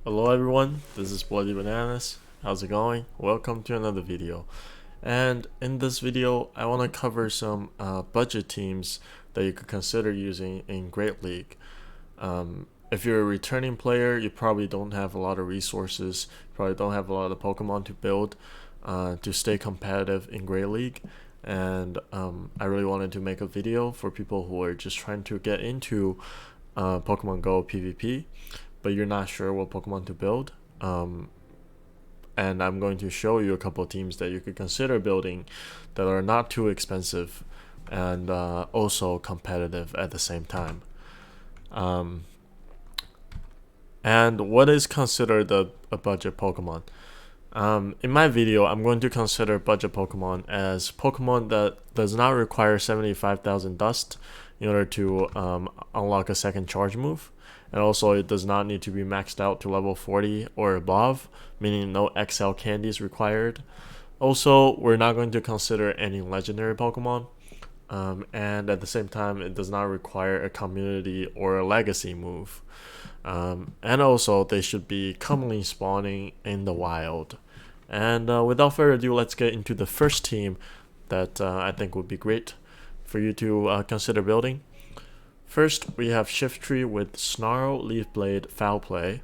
Hello everyone, this is Bloody Bananas. How's it going? Welcome to another video. And in this video, I want to cover some budget teams that you could consider using in Great League. If you're a returning player, you probably don't have a lot of resources, probably don't have a lot of Pokemon to build to stay competitive in Great League. And I really wanted to make a video for people who are just trying to get into Pokemon Go PvP, but you're not sure what Pokemon to build. And I'm going to show you a couple of teams that you could consider building that are not too expensive and also competitive at the same time. And what is considered a budget Pokemon? In my video, I'm going to consider budget Pokemon as Pokemon that does not require 75,000 dust in order to unlock a second charge move. And also, it does not need to be maxed out to level 40 or above, meaning no XL candies required. Also, we're not going to consider any legendary Pokemon. And at the same time, it does not require a community or a legacy move. And also, they should be commonly spawning in the wild. And without further ado, let's get into the first team that I think would be great for you to consider building. First, we have Shiftry with Snarl, Leaf Blade, Foul Play.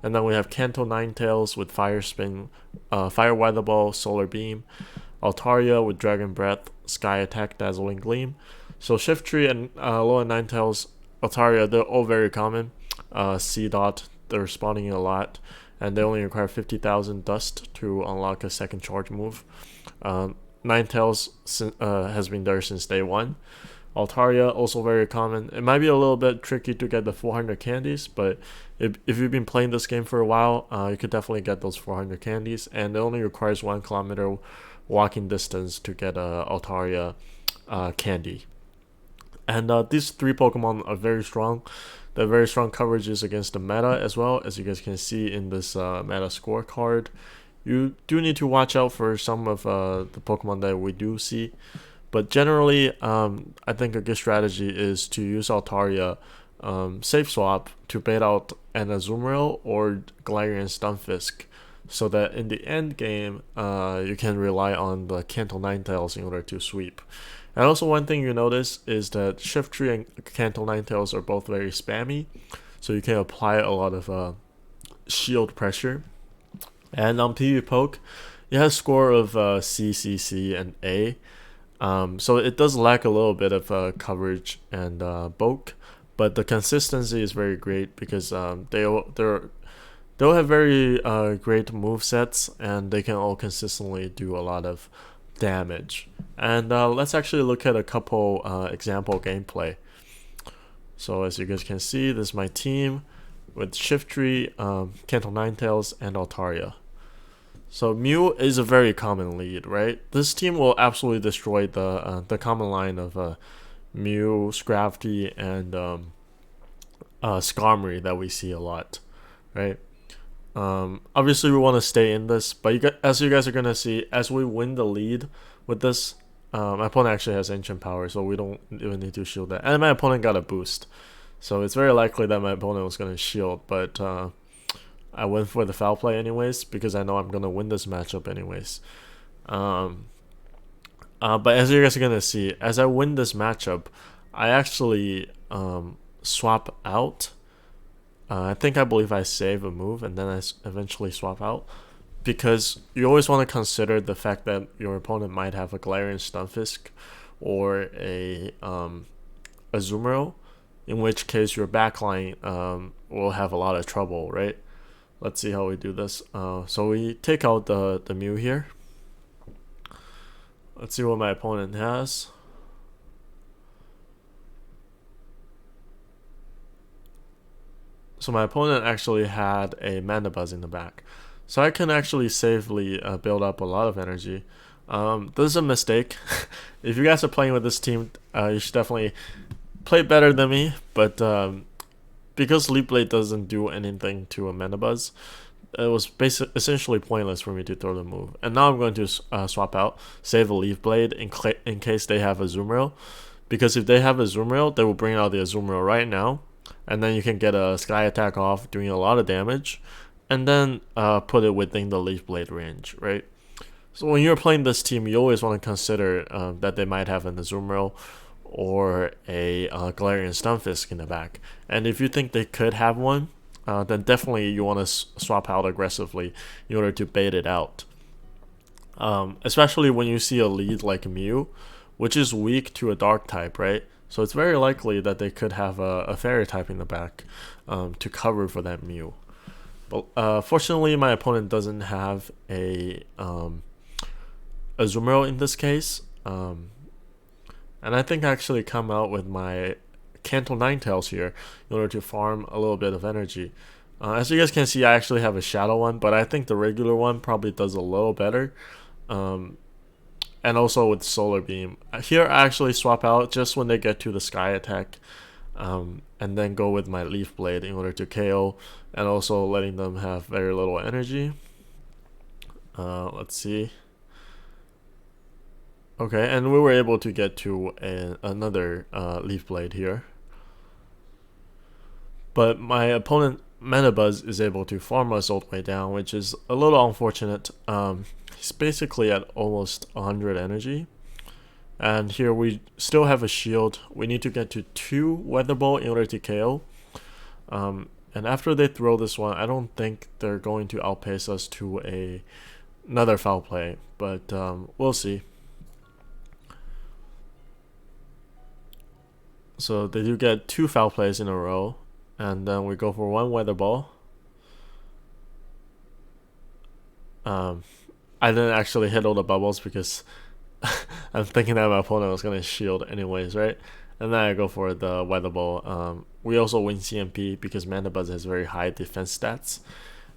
And then we have Kanto Ninetales with Fire Spin, Fire Weather Ball, Solar Beam. Altaria with Dragon Breath, Sky Attack, Dazzling Gleam. So Shiftry and Lower Ninetales, Altaria, they're all very common. C-Dot, they're spawning a lot. And they only require 50,000 dust to unlock a second charge move. Ninetales has been there since day one. Altaria, also very common. It might be a little bit tricky to get the 400 candies, but if you've been playing this game for a while, you could definitely get those 400 candies, and it only requires 1 kilometer walking distance to get a Altaria candy. And these 3 Pokemon are very strong. They're very strong coverages against the meta as well, as you guys can see in this meta scorecard. You do need to watch out for some of the Pokemon that we do see. But generally, I think a good strategy is to use Altaria safe swap to bait out an Azumarill or Galarian Stunfisk, so that in the end game, you can rely on the Kanto Ninetales in order to sweep. And also one thing you notice is that Shiftry and Kanto Ninetales are both very spammy, so you can apply a lot of shield pressure. And on PV Poke, it has a score of C, C, C, and A. So it does lack a little bit of coverage and bulk, but the consistency is very great because they'll have very great move sets, and they can all consistently do a lot of damage. And let's actually look at a couple example gameplay. So as you guys can see, this is my team with Shiftry, Kanto Ninetales, and Altaria. So Mew is a very common lead, right? This team will absolutely destroy the common line of Mew, Scrafty, and Skarmory that we see a lot, right? Obviously we want to stay in this, but as you guys are gonna see, as we win the lead with this, my opponent actually has Ancient Power, so we don't even need to shield that. And my opponent got a boost, so it's very likely that my opponent was gonna shield, but I went for the foul play anyways, because I know I'm going to win this matchup anyways. But as you guys are going to see, as I win this matchup, I actually swap out. I believe I save a move, and then I eventually swap out. Because you always want to consider the fact that your opponent might have a Galarian Stunfisk or a Azumarill, in which case your backline will have a lot of trouble, right? Let's see how we do this. So we take out the Mew here. Let's see what my opponent has. So my opponent actually had a Mandibuzz in the back. So I can actually safely build up a lot of energy. This is a mistake. If you guys are playing with this team, you should definitely play better than me. But because Leaf Blade doesn't do anything to a Mandibuzz, it was essentially pointless for me to throw the move. And now I'm going to swap out, save a Leaf Blade in case they have a Azumarill. Because if they have a Azumarill, they will bring out the Azumarill right now. And then you can get a Sky Attack off, doing a lot of damage. and then put it within the Leaf Blade range, right? So when you're playing this team, you always want to consider that they might have an Azumarill or a Galarian Stunfisk in the back. And if you think they could have one, then definitely you want to swap out aggressively in order to bait it out. Especially when you see a lead like Mew, which is weak to a dark type, right? So it's very likely that they could have a fairy type in the back to cover for that Mew. But fortunately, my opponent doesn't have a Azumarill in this case. And I think I actually come out with my Kanto Ninetales here in order to farm a little bit of energy. As you guys can see, I actually have a Shadow one, but I think the regular one probably does a little better. And also with Solar Beam. Here I actually swap out just when they get to the Sky attack. And then go with my Leaf Blade in order to KO. And also letting them have very little energy. Let's see. Okay, and we were able to get to another Leaf Blade here. But my opponent, Metabuzz, is able to farm us all the way down, which is a little unfortunate. He's basically at almost 100 energy. And here we still have a shield. We need to get to 2 Weather Ball in order to KO. And after they throw this one, I don't think they're going to outpace us to another foul play. But we'll see. So they do get 2 foul plays in a row, and then we go for 1 Weather Ball. I didn't actually hit all the bubbles because I'm thinking that my opponent was gonna shield anyways, right? And then I go for the Weather Ball. We also win CMP because Metabuzz has very high defense stats,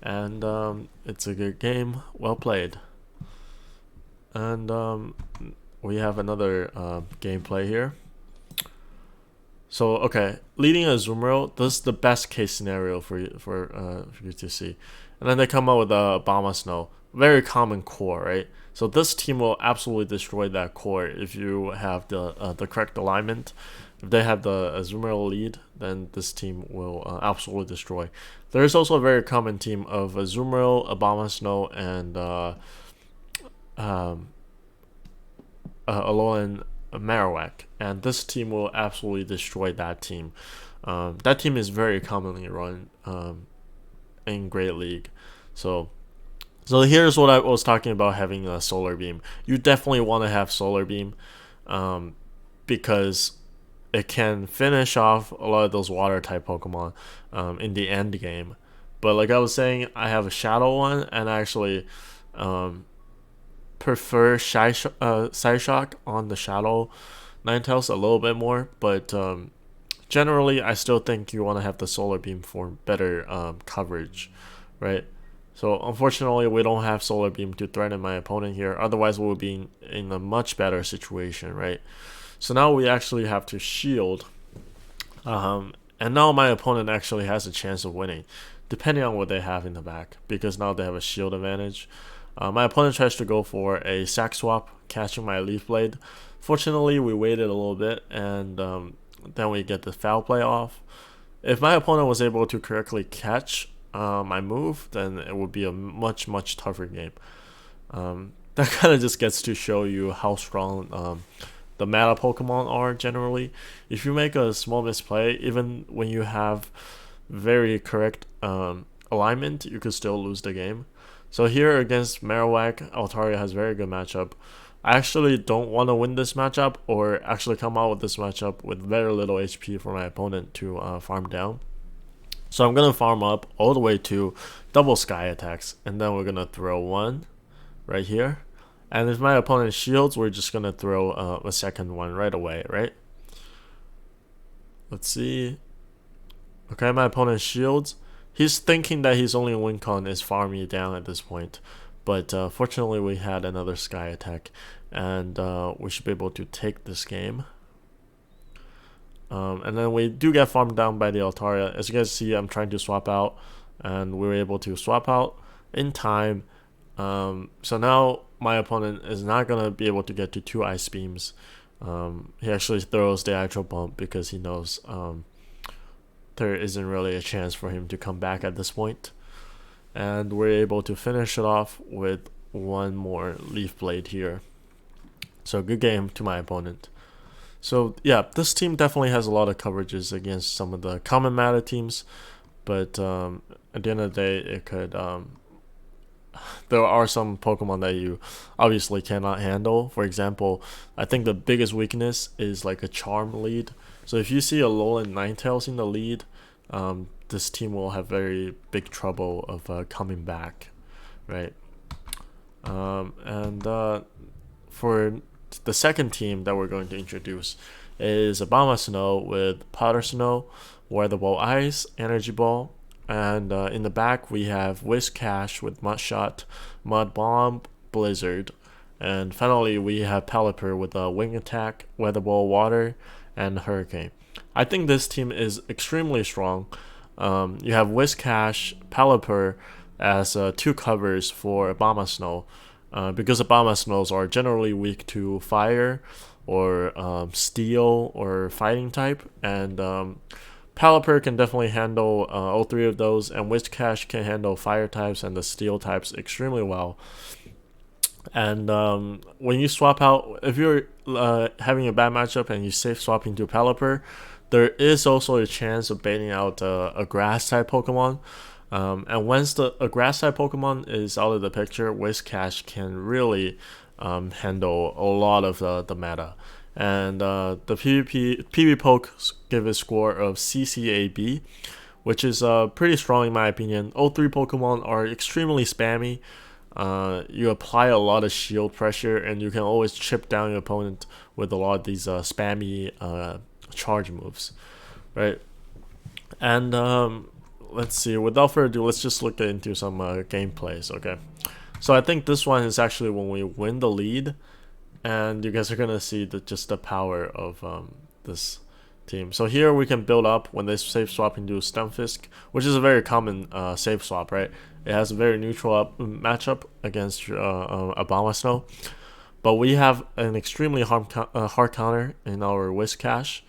and it's a good game, well played. And we have another gameplay here. So okay, leading a Azumarill, this is the best case scenario for you to see. And then they come out with a Abomasnow, very common core, right? So this team will absolutely destroy that core if you have the correct alignment. If they have the Azumarill lead, then this team will absolutely destroy. There is also a very common team of Azumarill, Abomasnow, and Alolan Marowak, and this team will absolutely destroy that team. That team is very commonly run in Great League. So here's what I was talking about having a Solar Beam. You definitely want to have Solar Beam because it can finish off a lot of those water type Pokemon in the end game. But like I was saying, I have a Shadow one, and I actually prefer Psyshock on the Shadow Ninetales a little bit more, but generally I still think you want to have the Solar Beam for better coverage, right? So unfortunately we don't have Solar Beam to threaten my opponent here, otherwise we'll be in a much better situation, right? So now we actually have to shield, and now my opponent actually has a chance of winning, depending on what they have in the back, because now they have a shield advantage. My opponent tries to go for a sack swap, catching my Leaf Blade. Fortunately, we waited a little bit, and then we get the foul play off. If my opponent was able to correctly catch my move, then it would be a much, much tougher game. That kind of just gets to show you how strong the meta Pokemon are generally. If you make a small misplay, even when you have very correct alignment, you could still lose the game. So here against Marowak, Altaria has very good matchup. I actually don't want to win this matchup, or actually come out with this matchup with very little HP for my opponent to farm down. So I'm going to farm up all the way to double Sky attacks, and then we're going to throw 1 right here. And if my opponent shields, we're just going to throw a second one right away, right? Let's see. Okay, my opponent shields. He's thinking that his only win con is farm me down at this point, but fortunately we had another Sky attack, and we should be able to take this game. And then we do get farmed down by the Altaria. As you guys see, I'm trying to swap out, and we were able to swap out in time. So now my opponent is not going to be able to get to 2 Ice Beams. He actually throws the Hydro Bump because he knows there isn't really a chance for him to come back at this point. and we're able to finish it off with one more Leaf Blade here. So good game to my opponent. So yeah, this team definitely has a lot of coverages against some of the common meta teams, but at the end of the day, it could there are some Pokemon that you obviously cannot handle. For example, I think the biggest weakness is like a Charm lead. So if you see a Alolan Ninetales in the lead, this team will have very big trouble of coming back, right? For the second team that we're going to introduce is Abomasnow with Powder Snow, Weather Ball Ice, Energy Ball, and in the back we have Whiscash with Mud Shot, Mud Bomb, Blizzard, and finally we have Pelipper with a Wing Attack, Weather Ball Water, and Hurricane. I think this team is extremely strong. You have Whiscash, Pelipper as two covers for Abomasnow. Because Abomasnows are generally weak to fire or steel or fighting type, and Pelipper can definitely handle all three of those, and Whiscash can handle fire types and the steel types extremely well. And when you swap out, if you're having a bad matchup and you safe swap into Pelipper, there is also a chance of baiting out a grass type Pokemon. And once a grass type Pokemon is out of the picture, Whiscash can really handle a lot of the meta. And the PvP pokes give a score of CCAB, which is pretty strong in my opinion. All three Pokemon are extremely spammy. You apply a lot of shield pressure, and you can always chip down your opponent with a lot of these spammy charge moves, right? And let's see, without further ado, let's just look into some gameplays, okay? So I think this one is actually when we win the lead, and you guys are gonna see just the power of this team. So here we can build up when they safe swap into Stunfisk, which is a very common safe swap, right? It has a very neutral matchup against Abomasnow, but we have an extremely hard counter in our Whiscash.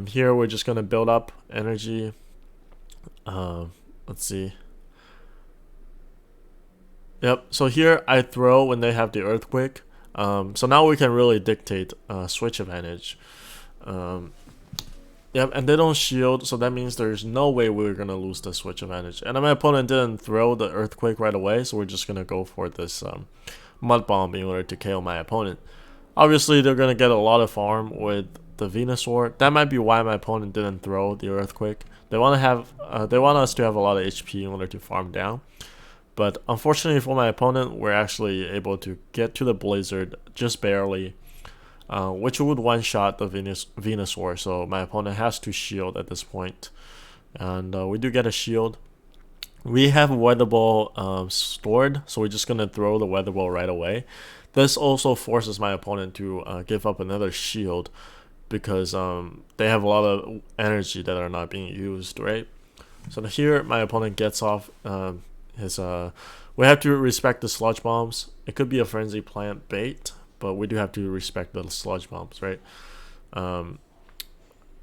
Here we're just gonna build up energy. Let's see. Yep, so here I throw when they have the Earthquake. So now we can really dictate switch advantage. Yep, and they don't shield, so that means there's no way we're gonna lose the switch advantage. And my opponent didn't throw the Earthquake right away, so we're just gonna go for this Mud Bomb in order to KO my opponent. Obviously, they're gonna get a lot of farm with the Venusaur. That might be why my opponent didn't throw the Earthquake. They want us to have a lot of HP in order to farm down. But unfortunately for my opponent, we're actually able to get to the Blizzard just barely, which would one-shot the Venusaur. So my opponent has to shield at this point, and we do get a shield. We have Weather Ball stored, so we're just gonna throw the Weather Ball right away. This also forces my opponent to give up another shield, because they have a lot of energy that are not being used, right? So here my opponent gets off his we have to respect the Sludge Bombs. It could be a Frenzy Plant bait, but we do have to respect the Sludge Bombs, right?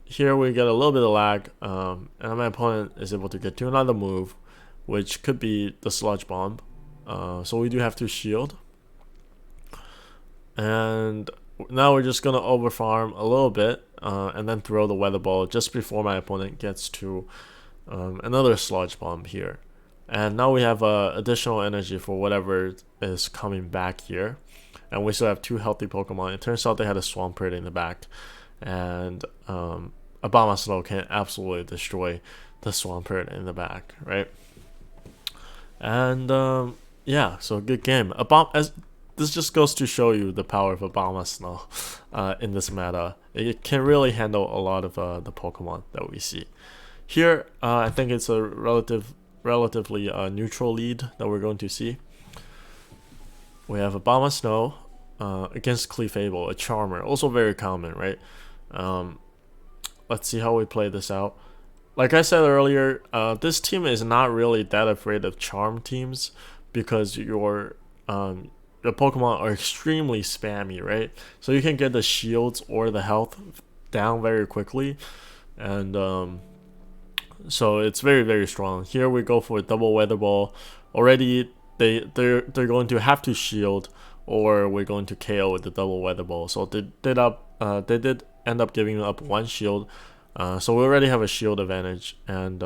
Here we get a little bit of lag, and my opponent is able to get to another move, which could be the Sludge Bomb. So we do have to shield, and now we're just gonna overfarm a little bit, and then throw the Weather Ball just before my opponent gets to another Sludge Bomb here. And now we have additional energy for whatever is coming back here, and we still have two healthy Pokemon. It turns out they had a Swampert in the back, and Abomasnow can absolutely destroy the Swampert in the back, right? And yeah, so good game. This just goes to show you the power of Abomasnow in this meta. It can really handle a lot of the Pokemon that we see. Here, I think it's a relatively neutral lead that we're going to see. We have Abomasnow against Clefable, a Charmer, also very common, right? Let's see how we play this out. Like I said earlier, this team is not really that afraid of Charm teams, because your Pokemon are extremely spammy, right? So you can get the shields or the health down very quickly, and So it's very strong. Here we go for a double weather ball. Already they're going to have to shield, or we're going to KO with the double weather ball. So they did end up giving up one shield. So we already have a shield advantage, and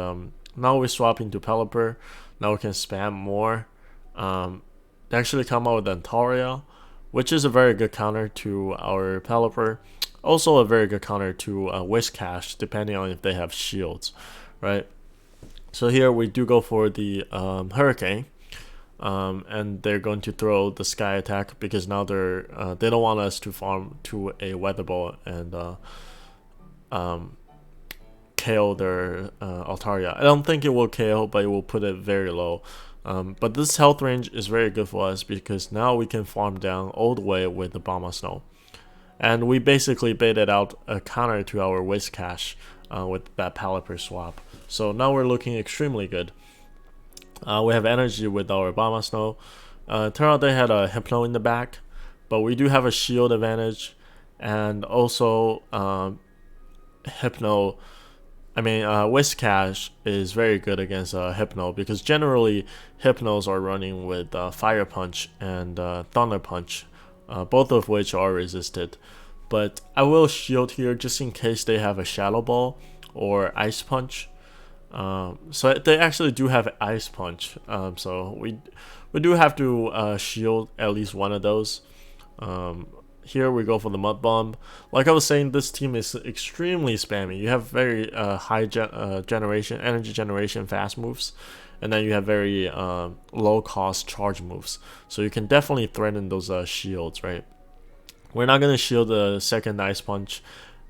now we swap into Pelipper. Now we can spam more. They actually come out with Altaria, which is a very good counter to our Pelipper. Also a very good counter to Whiscash, depending on if they have shields, right? So here we do go for the Hurricane, and they're going to throw the Sky Attack because now they don't want us to farm to a Weather Ball and KO their Altaria. I don't think it will KO, but it will put it very low. But this health range is very good for us because now we can farm down all the way with the Abomasnow. And we basically baited out a counter to our Whiscash with that Pelipper swap. So now we're looking extremely good. We have energy with our Abomasnow. Turns out they had a Hypno in the back, but we do have a shield advantage. And also Whiscash is very good against Hypno because generally Hypnos are running with Fire Punch and Thunder Punch, both of which are resisted. But I will shield here just in case they have a Shadow Ball or Ice Punch. So they actually do have Ice Punch, so we do have to shield at least one of those. Here we go for the Mud Bomb. Like I was saying, this team is extremely spammy. You have very high energy generation fast moves, and then you have very low cost charge moves. So you can definitely threaten those shields, right? We're not going to shield the second Ice Punch.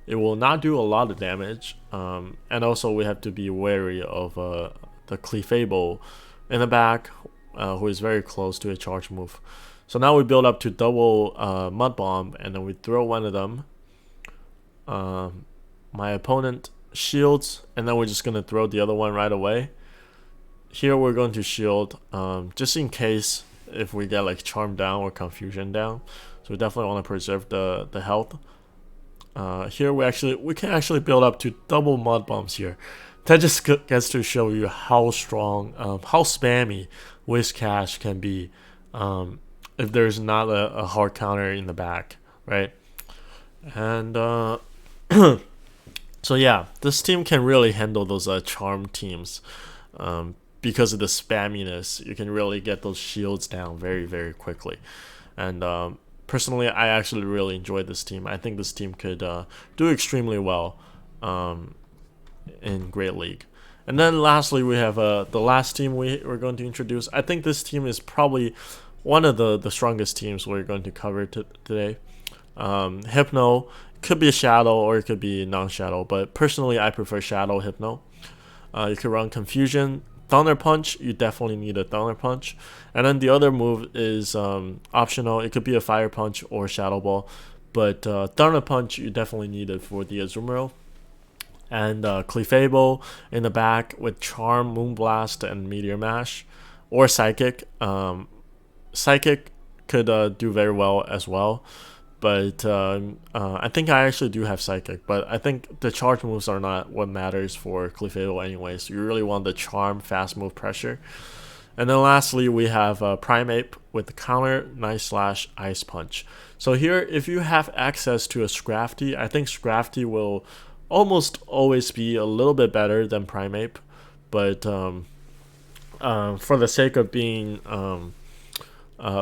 It will not do a lot of damage. And also we have to be wary of the Clefable in the back, who is very close to a charge move. So now we build up to double Mud Bomb, and then we throw one of them. My opponent shields, and then we're just going to throw the other one right away. Here we're going to shield, just in case if we get like Charm down or Confusion down. So we definitely want to preserve the health. Here we can actually build up to double Mud Bombs here. That just gets to show you how strong, how spammy Whiscash can be. If there's not a hard counter in the back, right? And so yeah, this team can really handle those charm teams. Because of the spamminess, you can really get those shields down very quickly. And personally, I actually really enjoyed this team. I think this team could do extremely well in Great League. And then lastly, we have the last team we're going to introduce. I think this team is probably one of the strongest teams we're going to cover today. Hypno could be a Shadow or it could be non-Shadow, but personally I prefer Shadow Hypno. You could run Confusion, Thunder Punch. You definitely need a Thunder Punch, and then the other move is optional. It could be a Fire Punch or Shadow Ball, but Thunder Punch you definitely need it for the Azumarill. And Clefable in the back with Charm, Moonblast, and Meteor Mash, or Psychic. Psychic could do very well as well, but I think I actually do have Psychic, but I think the charge moves are not what matters for Clefable anyway, so you really want the Charm, fast move, pressure. And then lastly, we have Primeape with the counter, Nice Slash, Ice Punch. So here, if you have access to a Scrafty, I think Scrafty will almost always be a little bit better than Primeape, but for the sake of being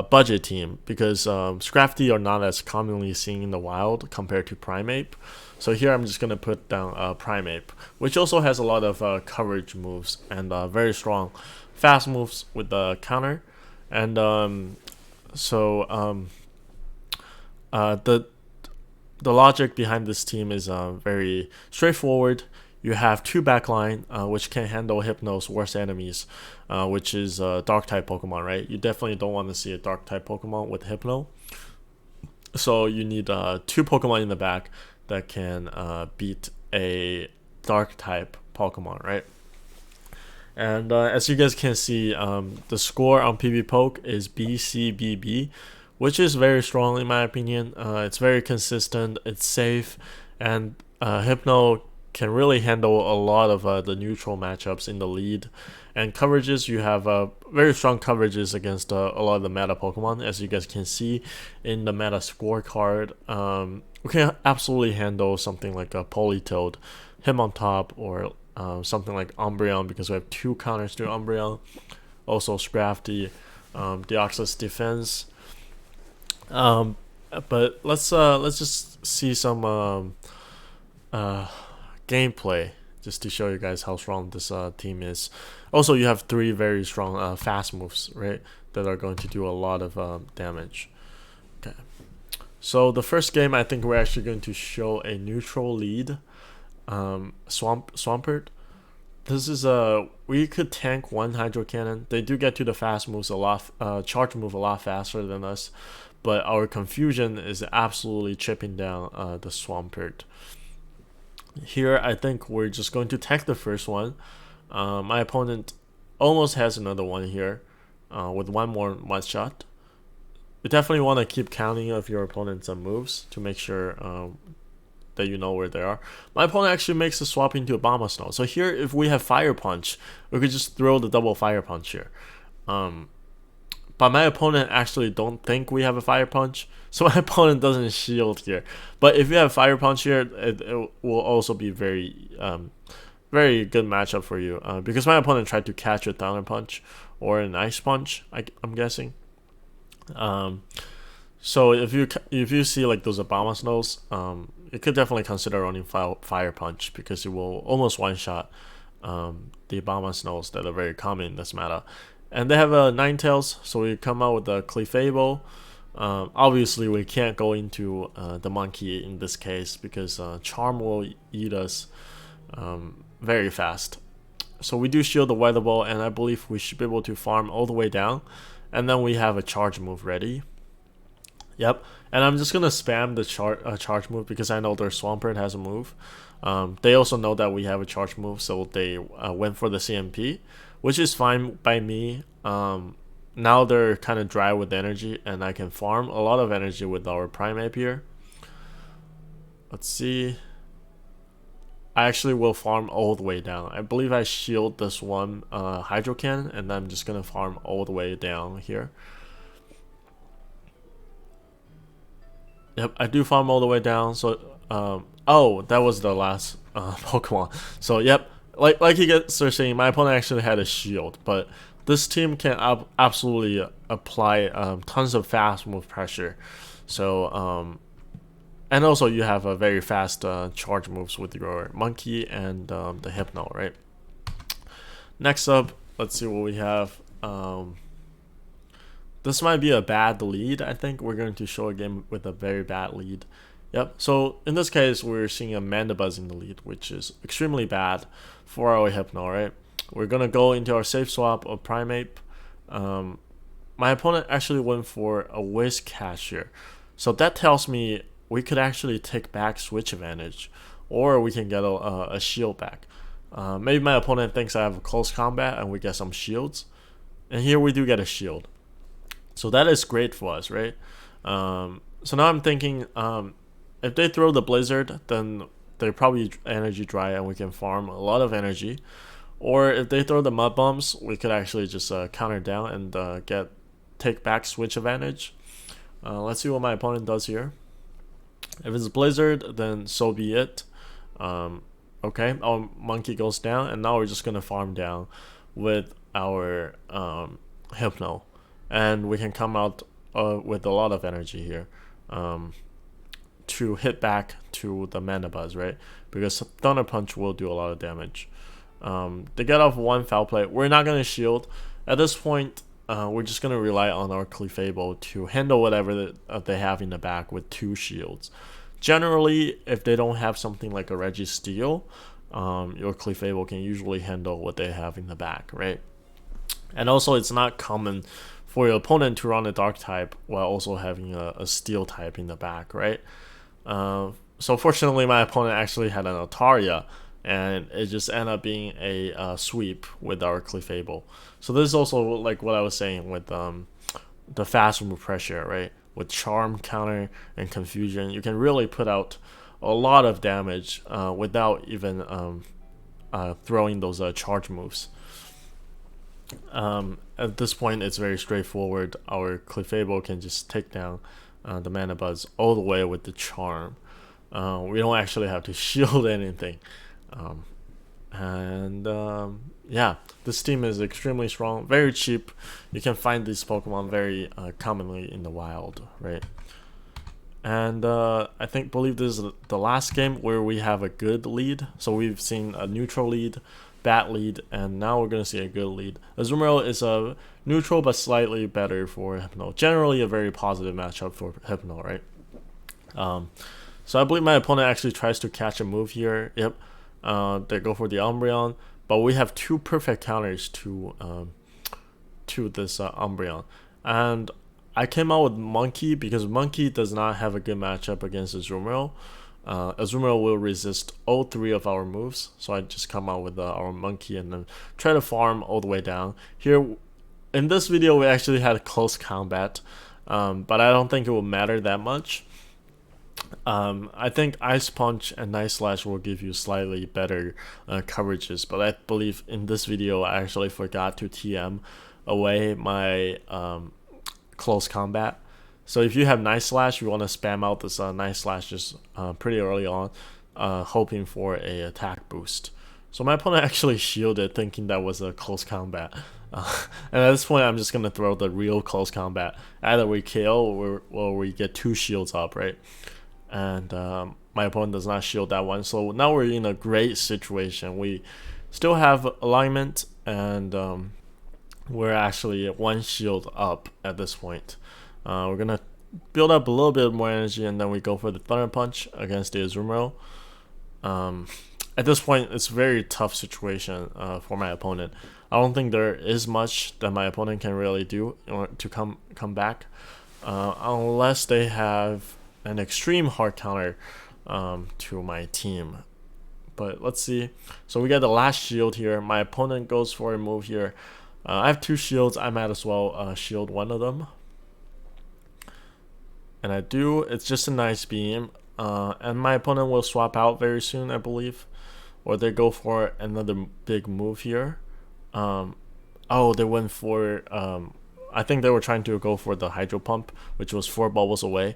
budget team, because Scrafty are not as commonly seen in the wild compared to Primeape. So here I'm just going to put down Primeape, which also has a lot of coverage moves and very strong fast moves with the counter. And the logic behind this team is very straightforward. You have two backline, which can handle Hypno's worst enemies, which is Dark-type Pokemon, right? You definitely don't want to see a Dark-type Pokemon with Hypno. So you need two Pokemon in the back that can beat a Dark-type Pokemon, right? And as you guys can see, the score on PvPoke is BCBB, which is very strong in my opinion. It's very consistent, it's safe, and Hypno can really handle a lot of the neutral matchups in the lead. And coverages, you have very strong coverages against a lot of the meta Pokemon, as you guys can see in the meta scorecard. We can absolutely handle something like a Politoed, Hitmontop, or something like Umbreon, because we have 2 counters to Umbreon. Also Scrafty, Deoxys Defense. But let's just see some gameplay, just to show you guys how strong this team is. Also, you have 3 very strong fast moves, right, that are going to do a lot of damage. Okay, so the first game, I think we're actually going to show a neutral lead. Swampert. This is we could tank 1 Hydro Cannon. They do get to the fast moves a lot, charge move a lot faster than us, but our confusion is absolutely chipping down the Swampert. Here, I think we're just going to tech the first one. My opponent almost has another one here with 1 more one-shot. You definitely want to keep counting of your opponent's moves to make sure that you know where they are. My opponent actually makes a swap into Abomasnow. So here, if we have Fire Punch, we could just throw the double Fire Punch here. But my opponent actually don't think we have a Fire Punch, so my opponent doesn't shield here. But if you have Fire Punch here, it will also be very good matchup for you, because my opponent tried to catch a Thunder Punch or an Ice Punch, I'm guessing. So if you see like those Abomasnows, you could definitely consider running Fire Punch, because it will almost one-shot the Abomasnows that are very common in this meta. And they have a Ninetales, so we come out with a Clefable. Obviously, we can't go into the monkey in this case, because Charm will eat us very fast. So we do shield the Weather Ball, and I believe we should be able to farm all the way down. And then we have a charge move ready. Yep, and I'm just gonna spam the charge move, because I know their Swampert has a move. They also know that we have a charge move, so they went for the CMP, which is fine by me. Now they're kind of dry with energy, and I can farm a lot of energy with our Primeape here. Let's see. I actually will farm all the way down. I believe I shield this one Hydro Cannon, and I'm just gonna farm all the way down here. Yep, I do farm all the way down. So, oh, that was the last Pokemon. So, yep, like you guys are saying, my opponent actually had a shield, but this team can absolutely apply tons of fast move pressure. So, and also you have a very fast charge moves with your Monkey and the Hypno, right? Next up, let's see what we have. This might be a bad lead. I think we're going to show a game with a very bad lead. Yep, so in this case, we're seeing a Mandibuzz in the lead, which is extremely bad for our Hypno, right? We're going to go into our safe swap of Primeape. My opponent actually went for a Whiscash here. So that tells me we could actually take back switch advantage, or we can get a shield back. Maybe my opponent thinks I have a close combat and we get some shields. And here we do get a shield. So that is great for us, right? So now I'm thinking, if they throw the Blizzard, then they're probably energy dry and we can farm a lot of energy. Or if they throw the Mud Bombs, we could actually just counter down and take back switch advantage. Let's see what my opponent does here. If it's Blizzard, then so be it. Okay, our Monkey goes down, and now we're just gonna farm down with our Hypno. And we can come out with a lot of energy here to hit back to the Mandibuzz, right? Because Thunder Punch will do a lot of damage. They get off one foul play. We're not going to shield. At this point, we're just going to rely on our Clefable to handle whatever they have in the back with 2 shields. Generally, if they don't have something like a Registeel, your Clefable can usually handle what they have in the back, right? And also, it's not common for your opponent to run a Dark type while also having a Steel type in the back, right? So fortunately, my opponent actually had an Altaria, and it just ended up being a sweep with our Clefable. So this is also like what I was saying with the fast move pressure, right? With Charm, Counter, and Confusion, you can really put out a lot of damage without even throwing those charge moves. At this point, it's very straightforward. Our Clefable can just take down the Mana Buzz all the way with the Charm. We don't actually have to shield anything. Yeah, this team is extremely strong, very cheap. You can find these Pokemon very commonly in the wild, right? And I believe this is the last game where we have a good lead. So we've seen a neutral lead, bad lead, and now we're gonna see a good lead. Azumarill is a neutral but slightly better for Hypno. Generally a very positive matchup for Hypno, right? So I believe my opponent actually tries to catch a move here. Yep, they go for the Umbreon, but we have two perfect counters to this Umbreon, and I came out with Monkey because Monkey does not have a good matchup against Azumarill. Azumarill will resist all three of our moves, so I just come out with our Monkey and then try to farm all the way down. Here, in this video, we actually had a close combat, but I don't think it will matter that much. I think Ice Punch and Night Slash will give you slightly better coverages, but I believe in this video I actually forgot to TM away my close combat. So if you have Night Slash, you want to spam out this Night Slash just pretty early on, hoping for a attack boost. So my opponent actually shielded, thinking that was a close combat. And at this point, I'm just gonna throw the real close combat. Either we KO or we get two shields up, right? And my opponent does not shield that one. So now we're in a great situation. We still have alignment, and we're actually one shield up at this point. We're gonna build up a little bit more energy, and then we go for the Thunder Punch against the Azumarill. At this point, it's a very tough situation for my opponent. I don't think there is much that my opponent can really do in order to come back, unless they have an extreme hard counter to my team. But let's see. So we get the last shield here. My opponent goes for a move here. I have two shields. I might as well shield one of them. And I do. It's just a nice beam. And my opponent will swap out very soon, I believe. Or they go for another big move here. Oh, they went for... I think they were trying to go for the Hydro Pump, which was 4 bubbles away.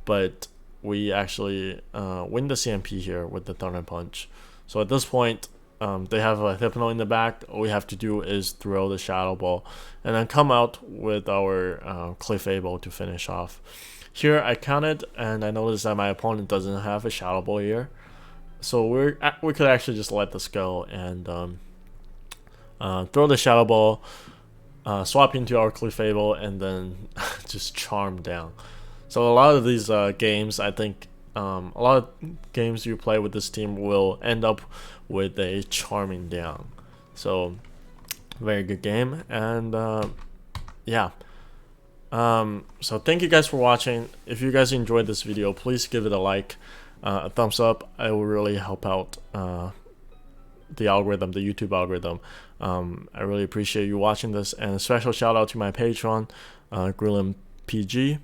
But we actually win the CMP here with the Thunder Punch. So at this point, they have a Hypno in the back. All we have to do is throw the Shadow Ball and then come out with our Clefable to finish off. Here I counted, and I noticed that my opponent doesn't have a Shadow Ball here. So we could actually just let this go and throw the Shadow Ball, swap into our Clefable, and then just charm down. So a lot of these games, I think, a lot of games you play with this team will end up with a charming down. So very good game, and yeah. So thank you guys for watching. If you guys enjoyed this video, please give it a like, a thumbs up. It will really help out the algorithm, the YouTube algorithm. I really appreciate you watching this, and a special shout out to my Patreon, Grillim PG.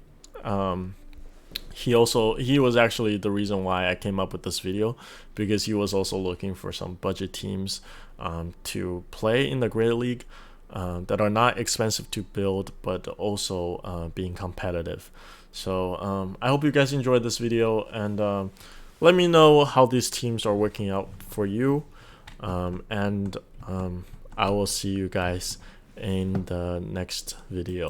He was actually the reason why I came up with this video, because he was also looking for some budget teams to play in the Great League that are not expensive to build, but also being competitive. So I hope you guys enjoyed this video, and let me know how these teams are working out for you, and I will see you guys in the next video.